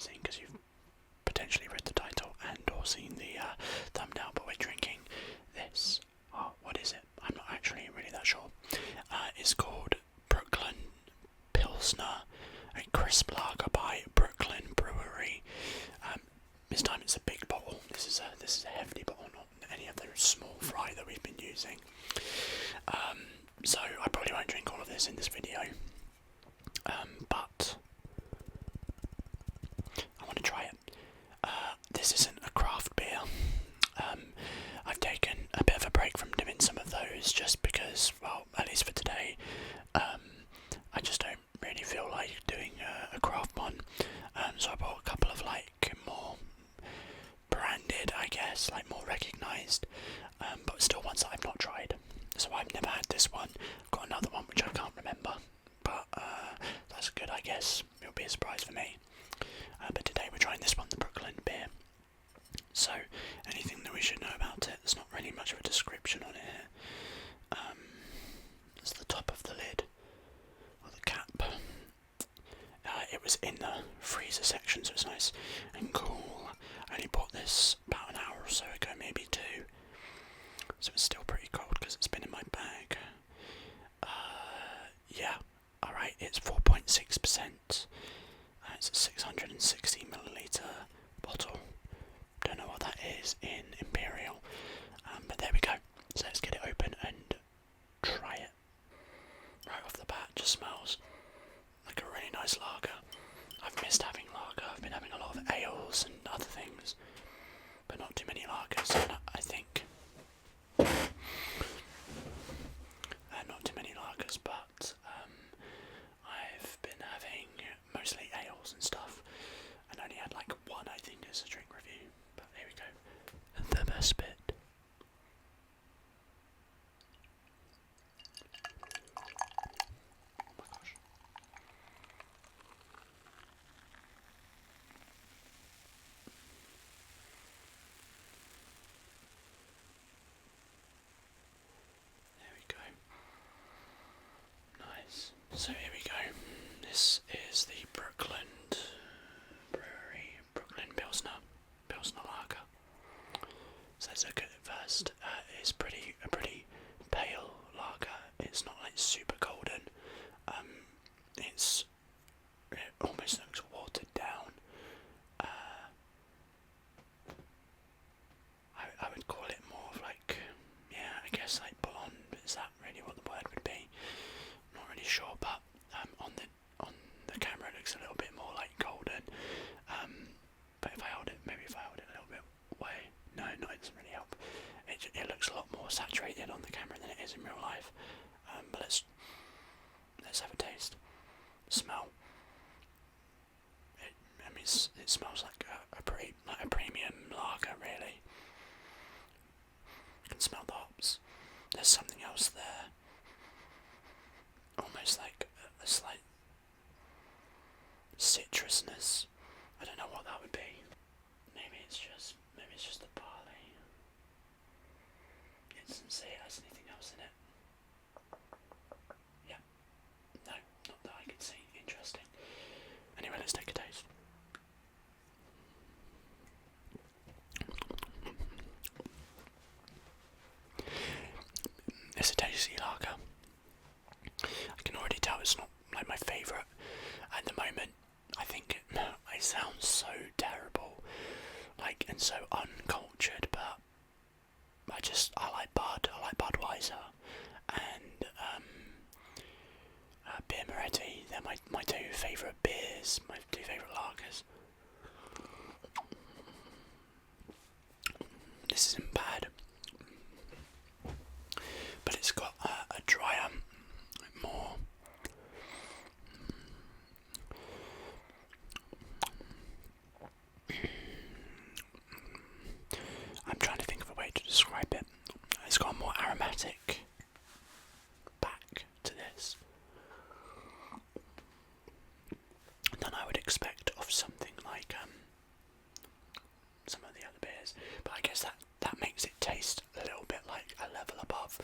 using, because you've potentially read the title and or seen the thumbnail, but we're drinking this. Oh, what is it? I'm not actually really that sure. It's called Brooklyn Pilsner, a crisp lager by Brooklyn Brewery. This time it's a big bottle. This is a hefty bottle, not any of the small fry that we've been using. So I probably won't drink all of this in this video, but I want to try it. This isn't a craft beer. I've taken a bit of a break from doing some of those just because, well, at least for today, I just don't really feel like doing a craft one. So I bought a couple of like more branded, I guess, like more recognised, but still ones that I've not tried. So I've never had this one. I've got another one which I can't remember, but that's good, I guess. It'll be a surprise for me. But today we're trying this one, the Brooklyn beer. So, anything that we should know about it? There's not really much of a description on it here. It's the top of the lid, or the cap. It was in the freezer section, so it's nice and cool. I only bought this about an hour or so ago, maybe 2. So it's still pretty cold because it's been in my bag. Yeah, alright, it's 4.6%. It's a 660 milliliter bottle. Don't know what that is in Imperial, but there we go. So let's get it open and try it. Right off the bat, just smells like a really nice lager. I've missed having lager. I've been having a lot of ales and other things, but not too many lagers. And I think not too many lagers, but I've been having mostly ales and stuff, and only had like one, I think, as a drink review. But here we go. The best bit. Oh my gosh. There we go. Nice. So here we go. This is the Brooklyn Brewery, Brooklyn Pilsner lager. So let's look at it first. It's a pretty pale lager. It's not like super golden. It almost looks watered down. I would call it more of like, yeah, I guess like blonde. Is that really what the word would be? Not really sure, but on the camera it looks a little bit more like golden. But if I hold it a little bit away, no, it doesn't really help. It looks a lot more saturated on the camera than it is in real life. But let's have a taste. Smell. It smells like a premium lager, really. You can smell the hops. There's something else there. Almost like a slight citrusness. I don't know what that would be. Maybe it's just the barley. It doesn't say it has anything else in it. Yeah. No, not that I can see. Interesting. Anyway, let's take a taste. It's a tasty lager. I can already tell it's not like my favourite at the moment. I think it sounds so terrible, like, and so uncultured, but I like Budweiser and Beer Moretti. They're my 2 favourite beers, my 2 favourite lagers. This isn't bad, but it's got a drier, more I'm trying to think of a way to describe it. It's got a more aromatic back to this than I would expect of something like some of the other beers. But I guess that makes it taste a little bit like a level above,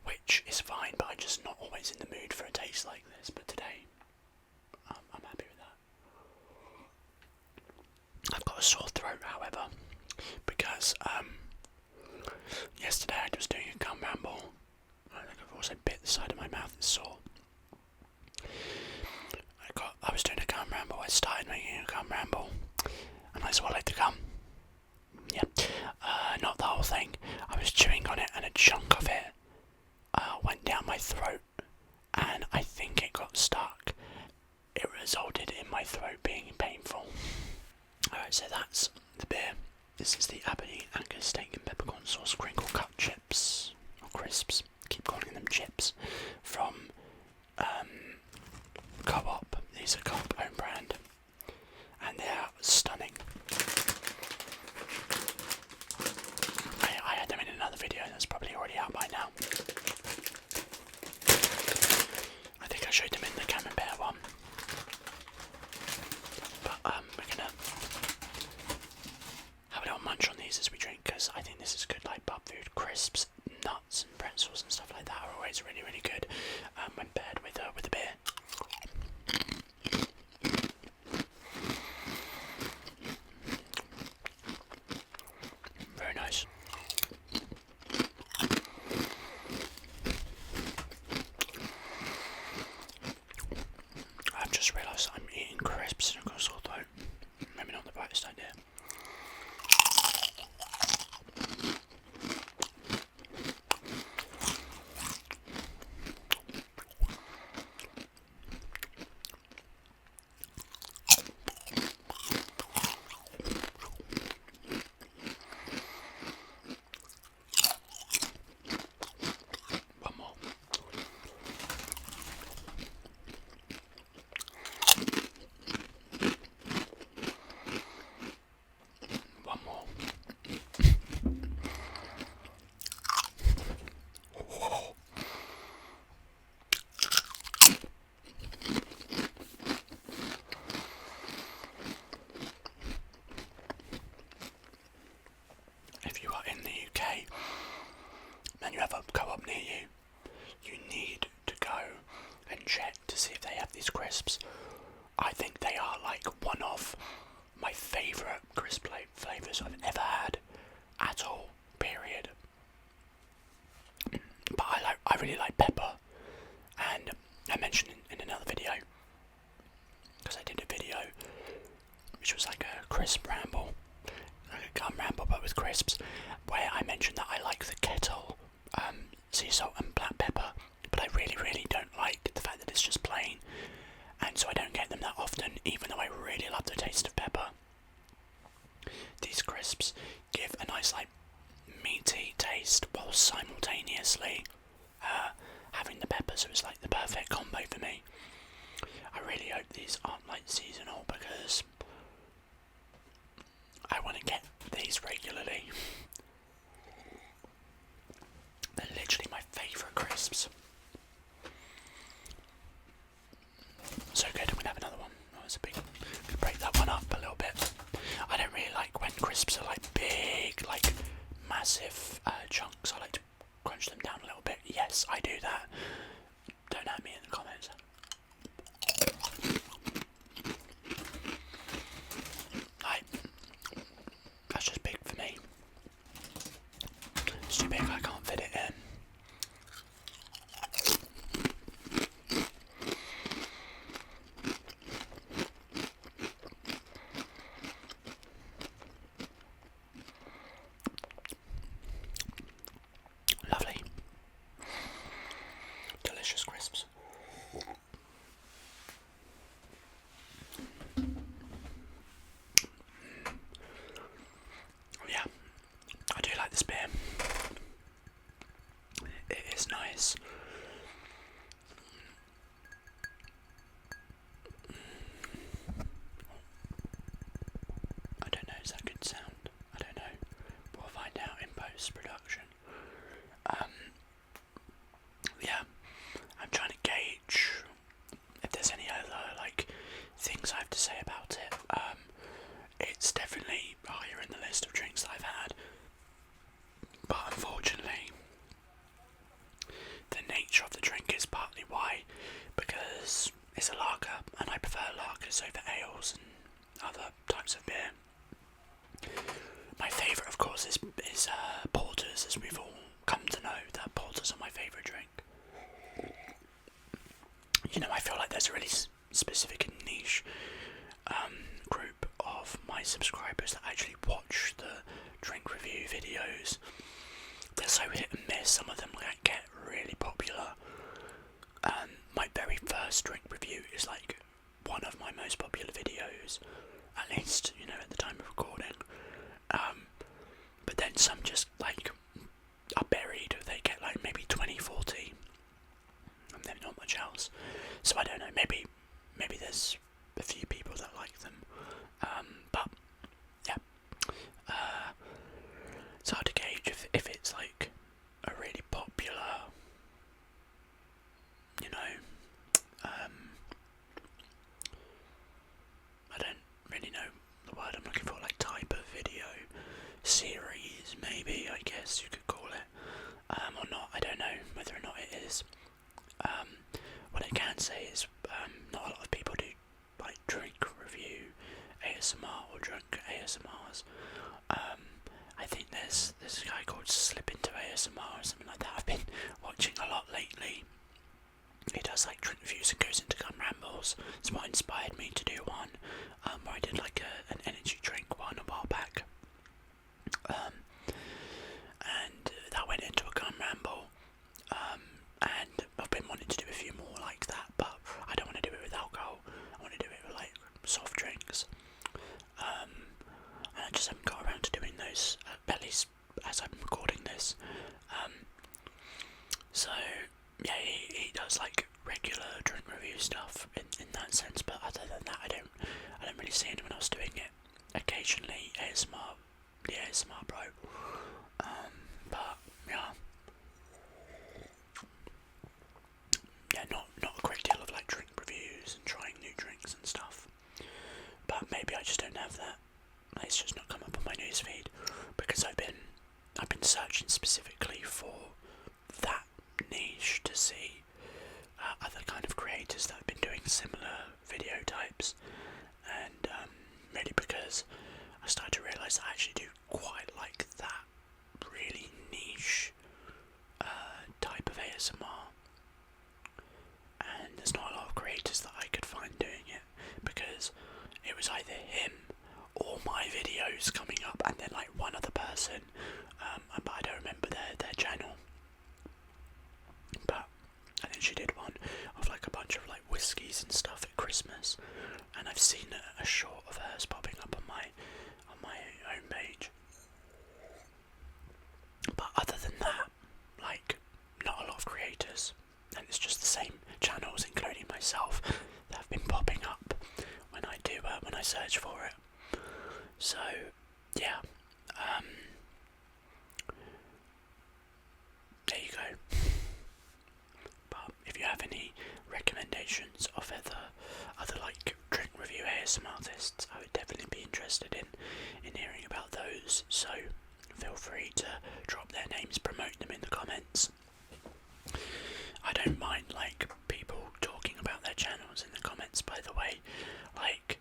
which is fine, but I'm just not always in the mood for a taste like this. But today, I'm happy with that. got a sore throat, however, because yesterday I was doing a gum ramble. I think I've also bit the side of my mouth is sore. I was doing a gum ramble. I started making a gum ramble, and I swallowed the gum. Yeah, not the whole thing. I was chewing on it, and a chunk of it went down my throat, and I think it got stuck. It resulted in my throat being painful. Alright, so that's the beer. This is the Aberdeen Angus steak and peppercorn sauce crinkle cut chips, or crisps, keep calling them chips, from Co-op. These are Co-op own brand, and they are stunning. I had them in another video that's probably already out by now. I think I showed them in the Camembert one. But we're gonna have a little munch on these as we drink, because I think this is good, like pub food. Crisps, nuts and pretzels and stuff like that are always really, really good when paired with a beer. Very nice. I've just realised I'm eating crisps and I've got a sore throat. Maybe not the brightest idea. One more. One more. If you are in the UK and you have a Co-op near you, you need to go and check to see if they have these crisps. I think they are like one of my favourite crisp flavours I've ever had at all, period. But I really like pepper, and I mentioned in another video, because I did a video which was like a crisp ramble, like a gum ramble but with crisps, where I mentioned that I like the kettle sea salt and black pepper, but I really, really don't like the fact that it's just plain, and so I don't get them that often, even though I really love the taste of pepper. These crisps give a nice like meaty taste while simultaneously having the pepper, so it's like the perfect combo for me. I really hope these aren't like seasonal, because I want to get these regularly. They're literally my favourite crisps. So good, I'm going to have another one. Oh, it's a big, gonna break that one up a little bit. I don't really like when crisps are like big, like massive chunks. I like to crunch them down a little bit. Yes, I do that. Don't at me in the comments. Like, that's just big for me. It's too big, I can't fit it in. Lovely. Delicious crisps. Yeah, I do like this beer. It is nice. I don't know, is that a good sound? I don't know. We'll find out in post-production. Yeah, I'm trying to gauge if there's any other like things I have to say about it. It's definitely higher in the list of drinks that I've had, but unfortunately the nature of the drink is partly why, because it's a lager and I prefer lagers over ales and other types of beer. my subscribers that actually watch the drink review videos. They're so hit and miss. Some of them like get really popular. My very first drink review is like one of my most popular videos, at least, you know, at the time of recording. But then some just like are buried. They get like maybe 20, 40, and then not much else. So I don't know. Maybe there's a few people that like them. But yeah, it's hard to gauge if it's like a really popular, you know, I don't really know the word I'm looking for, like type of video series, maybe, I guess you could call it, or not. I don't know whether or not it is. What I can say is not a lot of people do like drink review ASMR or drunk ASMRs. I think there's a guy called Slip Into ASMR or something like that I've been watching a lot lately. He does like drink reviews and goes into gum rambles. It's what inspired me to do one, where I did like an energy drink one a while back. And that went into a gum ramble. And I've been wanting to do a few more like that, but I don't want to do it with alcohol. I want to do it with like soft drinks. And I just haven't got around to doing those, at least as I'm recording this. So yeah, he does like regular drink review stuff in that sense, but other than that, I don't really see anyone else doing it. Occasionally ASMR, the ASMR bro. But yeah, not a great deal of like drink reviews and trying new drinks and stuff. But maybe I just don't have that. It's just not come up on my newsfeed because I've been searching specifically for that niche to see other kind of creators that have been doing similar video types, and really because I started to realise that I actually do quite like that really niche type of ASMR, and there's not a lot of creators that I could find doing it because it was either him or my videos coming up and then like one other person, but I don't remember their channel. But I think she did one of like a bunch of like whiskies and stuff at Christmas, and I've seen a short of hers popping up on my own page. But other than that, like, not a lot of creators, and it's just the same channels, including myself, that have been popping up when I search for it. So yeah, there you go. But if you have any recommendations of other like drink review ASMR artists, I would definitely be interested in hearing about those. So feel free to drop their names, promote them in the comments. I don't mind like people talking about their channels in the comments, by the way. Like,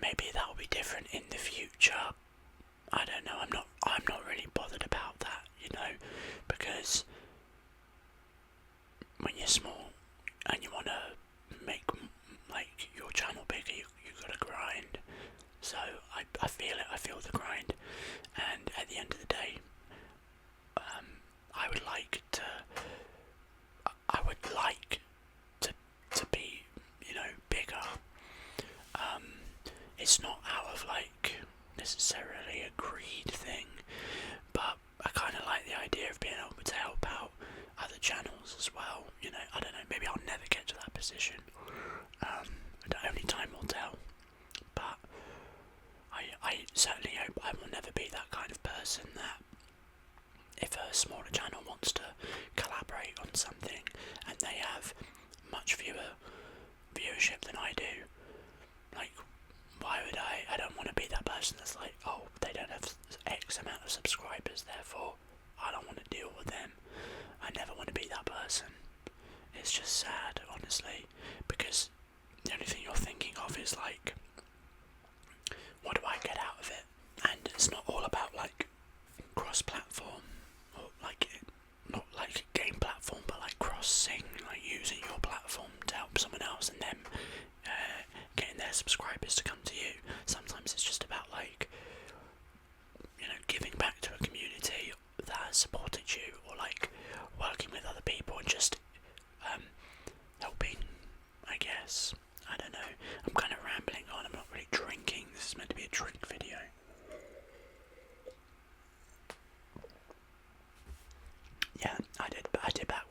maybe that'll be different in the future. I don't know. I'm not really bothered about that, you know, because when you're small and you want to make like your channel bigger, you gotta grind. So I feel it. I feel the grind, and at the end of the day, I would like to be, you know, bigger. It's not out of like necessarily a greed thing, but I kind of like the idea of being able to help out other channels as well. You know, I don't know, maybe I'll never get to that position. Only time will tell. But I certainly hope I will never be that kind of person that if a smaller channel wants to collaborate on something and they have much viewership than I do, like, why would I don't want to be that person that's like, oh, they don't have X amount of subscribers, therefore I don't want to deal with them. I never want to be that person. It's just sad, honestly, because the only thing you're thinking of is like, what do I get out of it? And it's not all about like cross-platform, or like not like a game platform, but like cross-sing, like using your platform to help someone else and them getting their subscribers to come to you. Sometimes it's just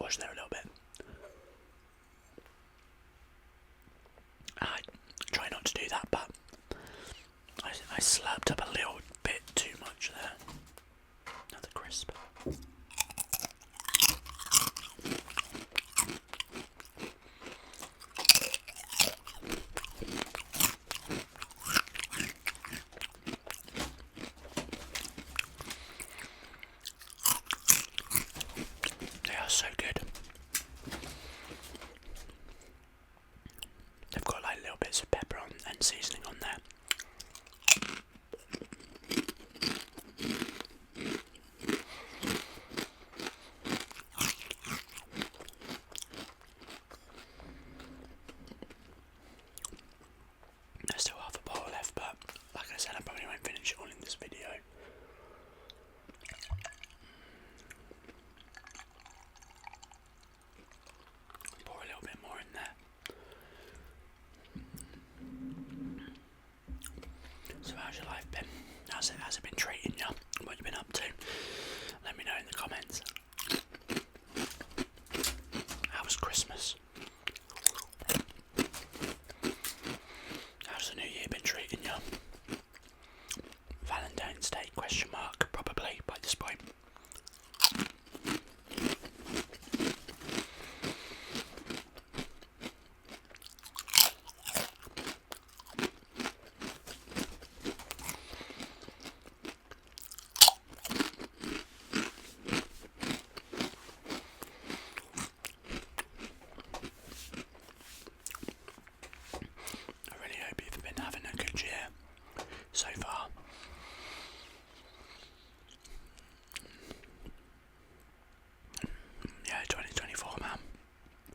mouthwash there a little bit. I try not to do that, but I slurped up a little bit too much there. Another crisp. They are so good. They've got like little bits of pepper on and seasoning on there. There's still half a bottle left, but like I said, I probably won't finish it all in this video. Pour a little bit more in there. So how's your life been? Has it been treating you? What you been up to? Let me know in the comments. How was Christmas? How's the new year been treating you? Valentine's Day, question mark, probably by this point. I really hope you've been having a good year so far. Yeah, 2024, man.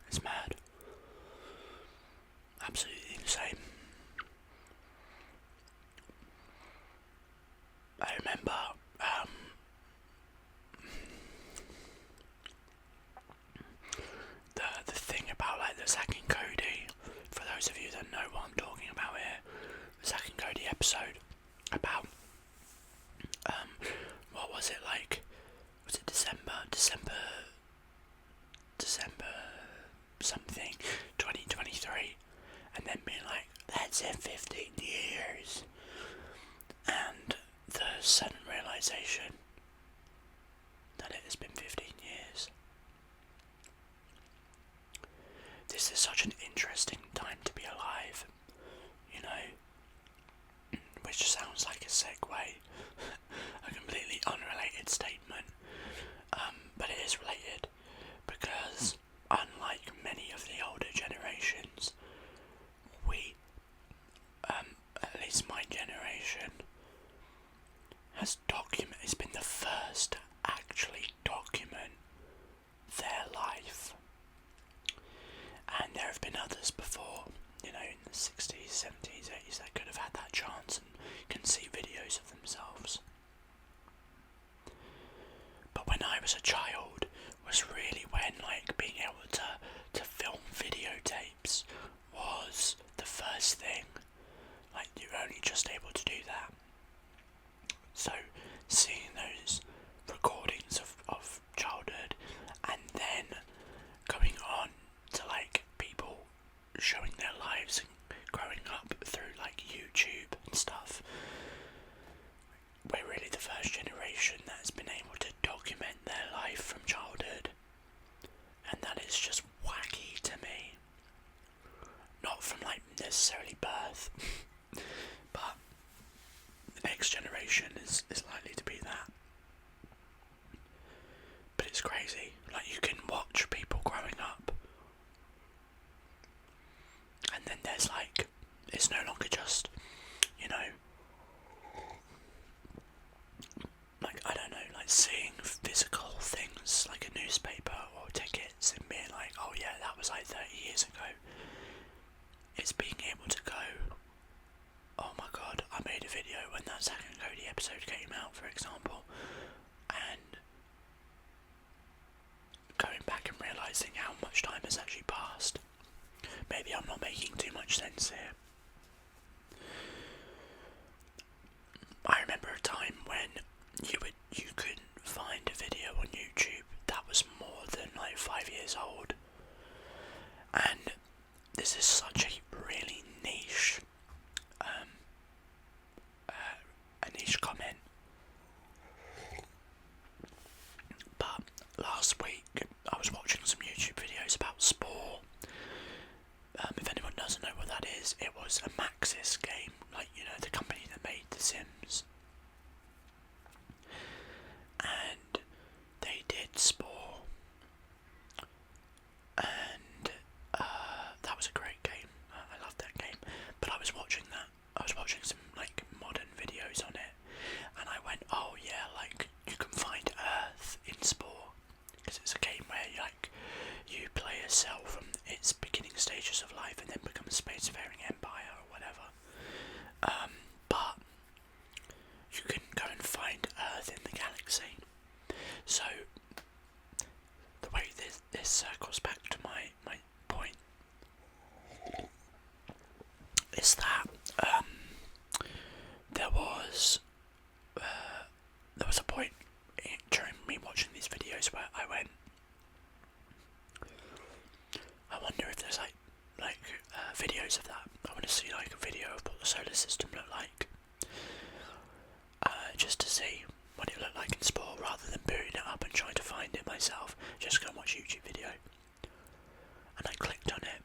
It's mad. Absolutely insane. I remember the thing about like the Zack and Cody, for those of you that know what I'm talking about here, the Zack and Cody episode about what was it like? Was it December something 2023, and then being like, that's it, 15 years, and the sudden realization that it has been 15 years. This is such an interesting time to be alive, you know, which sounds like a segue, a completely unrelated statement, but it is related, because unlike many of the older generations, we, at least my generation, it's been the first to actually document their life. And there have been others before, you know, in the 60s, 70s, 80s, that could have had that chance and can see videos of themselves. But when I was a child, was really when like being able to film videotapes was the first thing. Like you're only just able to do that. So seeing those recordings of childhood and then going on to like people showing their lives and growing up through like YouTube and stuff, we're really the first generation that has been able to document their life from childhood, and that is just wacky to me. Not from like necessarily birth, but the next generation is likely to be that. But it's crazy, like you can watch people growing up, and then there's like, it's no longer just, you know, like, I don't know, like seeing physical things like a newspaper or tickets and being like, oh yeah, that was like 30 years ago. It's being able to go, oh my god, I made a video when that Zack and Cody episode came out, for example, and going back and realising how much time has actually passed. Maybe I'm not making too much sense here. I remember a time when you couldn't find a video on YouTube that was more than like 5 years was a point during me watching these videos where I went, I wonder if there's like videos of that. I want to see like a video of what the solar system looked like, just to see what it looked like in sport, rather than booting it up and trying to find it myself. Just go and watch a YouTube video. And I clicked on it,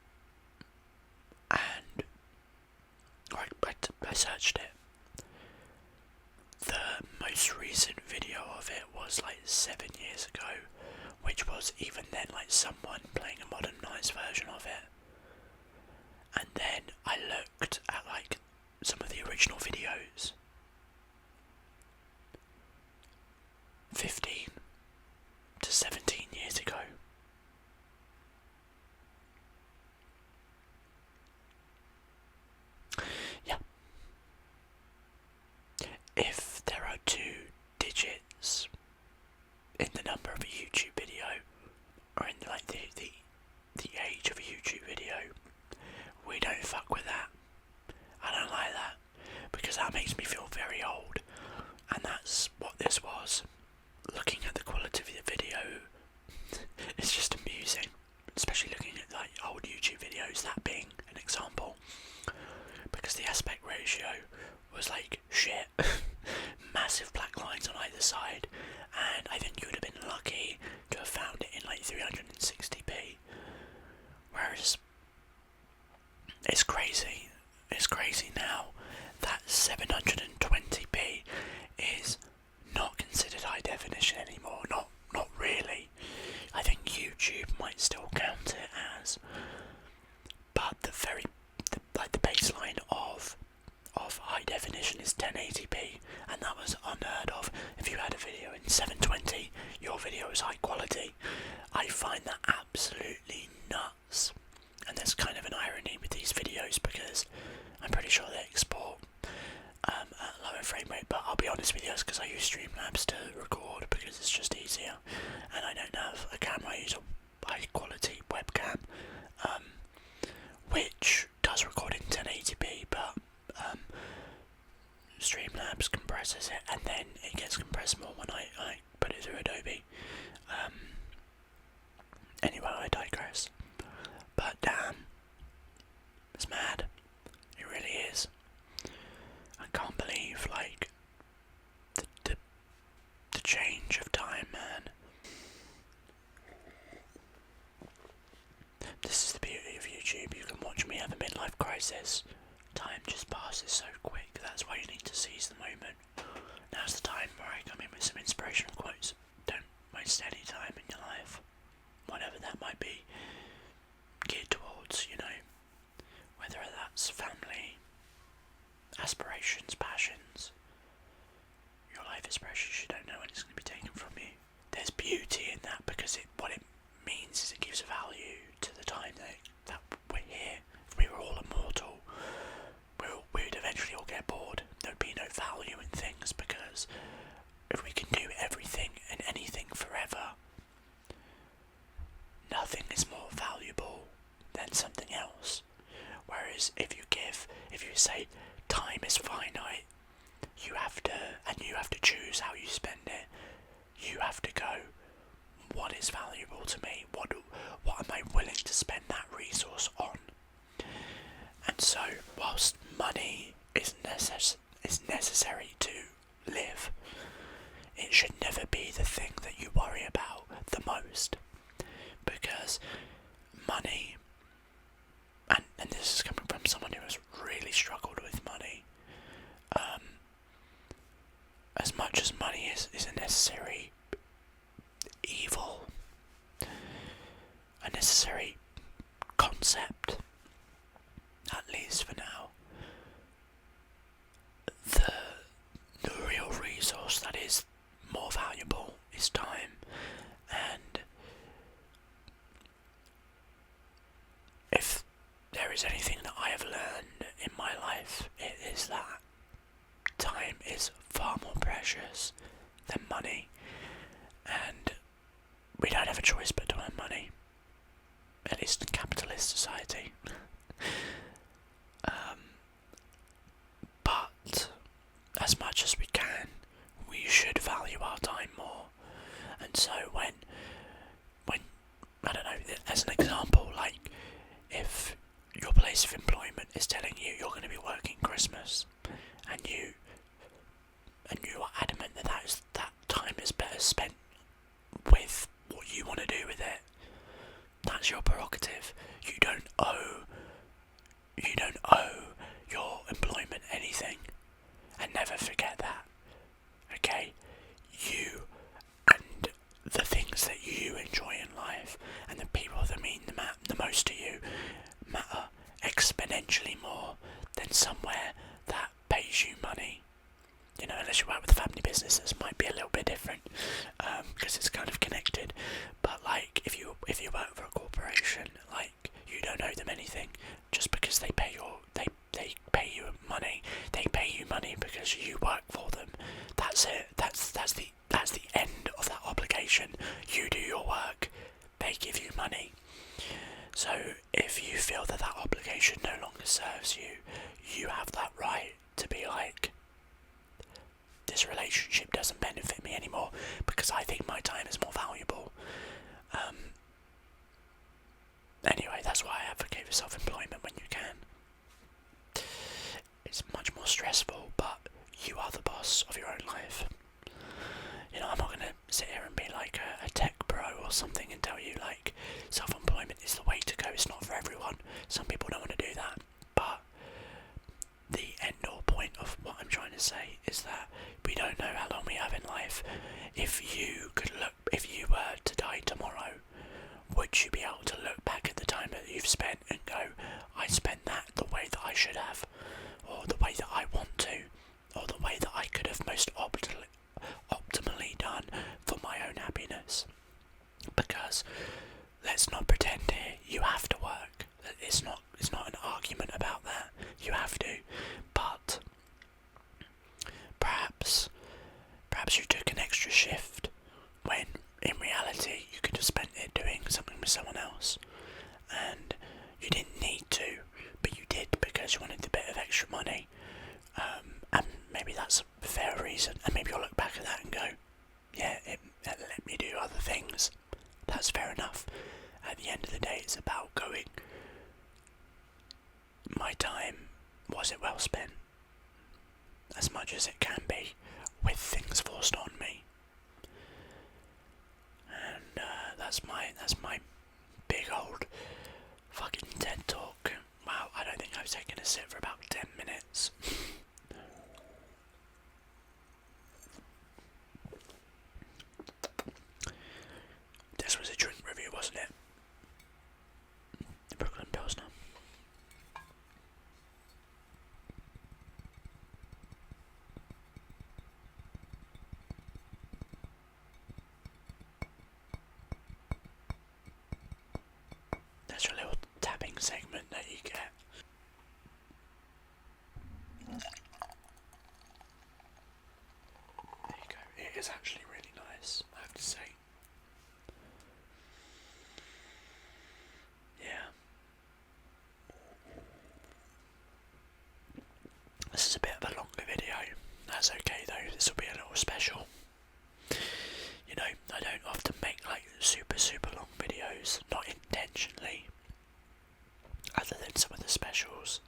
and I searched it. The most recent video of it was like 7 years ago, which was even then like someone playing a modernised version of it. And then I looked at like some of the original videos 15 to 17 years ago. Yeah. If there are 2 digits in the number of a YouTube video, or in like the age of a YouTube video, we don't fuck with that. I don't like that, because that makes me feel very old, and that's what this was. Looking at the quality of the video, it's just amusing, especially looking at like old YouTube videos, that being an example, because the aspect ratio was like shit. Massive black lines on either side, and I think you would have been lucky to have found it in like 360p, whereas it's crazy now that 720p is not considered high definition anymore. Not really. I think YouTube might still count it as, but the baseline of high definition is 1080p, and that was unheard of. If you had a video in 720, your video is high quality. I find that absolutely nuts. And there's kind of an irony with these videos, because I'm pretty sure they export at a lower frame rate, but I'll be honest with you, it's because I use Streamlabs to record, because it's just easier, and I don't have a camera. I use a high quality webcam, which does record in 1080p, but Streamlabs compresses it, and then it gets compressed more when I put it through Adobe. Anyway, I digress. But damn, it's mad. It really is. I can't believe like the change of time, man. This is the beauty of YouTube. You can watch me have a midlife crisis. Time just passes so quick. That's why you need to seize the moment. Now's the time where I come in with some inspirational quotes. Don't waste any time in your life, whatever that might be, geared towards, whether that's family, aspirations, passions, your life expressions. You don't know when it's going to be taken from you. There's beauty in that, because what it means is it gives value to the time that we're here. If we were all immortal, we'd eventually all get bored. There'd be no value in things, because if we can do everything and anything forever, nothing is more valuable than something else. Whereas if you say time is finite, you have to choose how you spend it. You have to go, what is valuable to me? What am I willing to spend that resource on? And so, whilst money is necessary to live, it should never be the thing that you worry about the most. Because money, and this is coming from someone who has really struggled with money, as much as money is a necessary evil, a necessary concept, at least for now, the real resource that is more valuable is time. And if there is anything that I have learned in my life, it is that time is far more precious than money, and we don't have a choice but to earn money, at least in capitalist society. But as much So when I don't know, as an example, like if your place of employment is telling you you're going to be working Christmas, and you are adamant that time is better spent with what you want to do with it, that's your prerogative. You don't owe your employment anything, and never forget that. Okay, you and the things that you enjoy in life and the people that mean the most to you matter exponentially more than somewhere that pays you money. You know, unless you work with a family business, this might be a little bit different, because it's kind of connected. But like, if you work for a corporation, like, you don't owe them anything just because they pay you money. They pay you money because you work for them. That's it. That's the end of that obligation. You do your work, they give you money. So if you feel that obligation no longer serves you, you have that right to be like, this relationship doesn't benefit me anymore because I think my time is more valuable. Anyway, that's why I advocate for self-employment when you can. It's much more stressful, but you are the boss of your own life. You know, I'm not going to sit here and be like a tech bro or something and tell you like self-employment is the way to go. It's not for everyone. Some people don't want to do that. But the end-all point of what I'm trying to say is that we don't know how long we have in life. If you were to die tomorrow, would you be able to look back at the time that you've spent and go, I spent that the way that I should have, or the way that I want to, or the way that I could have most optimally done for my own happiness? Because let's not pretend here you have to work. It's not an argument about that. You have to. But perhaps you took an extra shift when in reality you could have spent it doing something with someone else, and you didn't need to, but you did because you wanted a bit of extra money. And maybe that's a fair reason, and maybe you'll look back at that and go, yeah, it let me do other things. That's fair enough. At the end of the day, it's about going, my time, was it well spent? As much as it can be, with things forced on me. And that's my big old fucking TED talk. Wow, I don't think I've taken a sip for about 10 minutes. This was a drink review, wasn't it? The Brooklyn Pilsner. That's your little tapping segment that you get. There you go. It is actually really nice, I have to say. Yeah. This is a bit of a longer video. That's okay though, this will be a little special. You know, I don't often make like super long videos, not intentionally, other than some of the specials.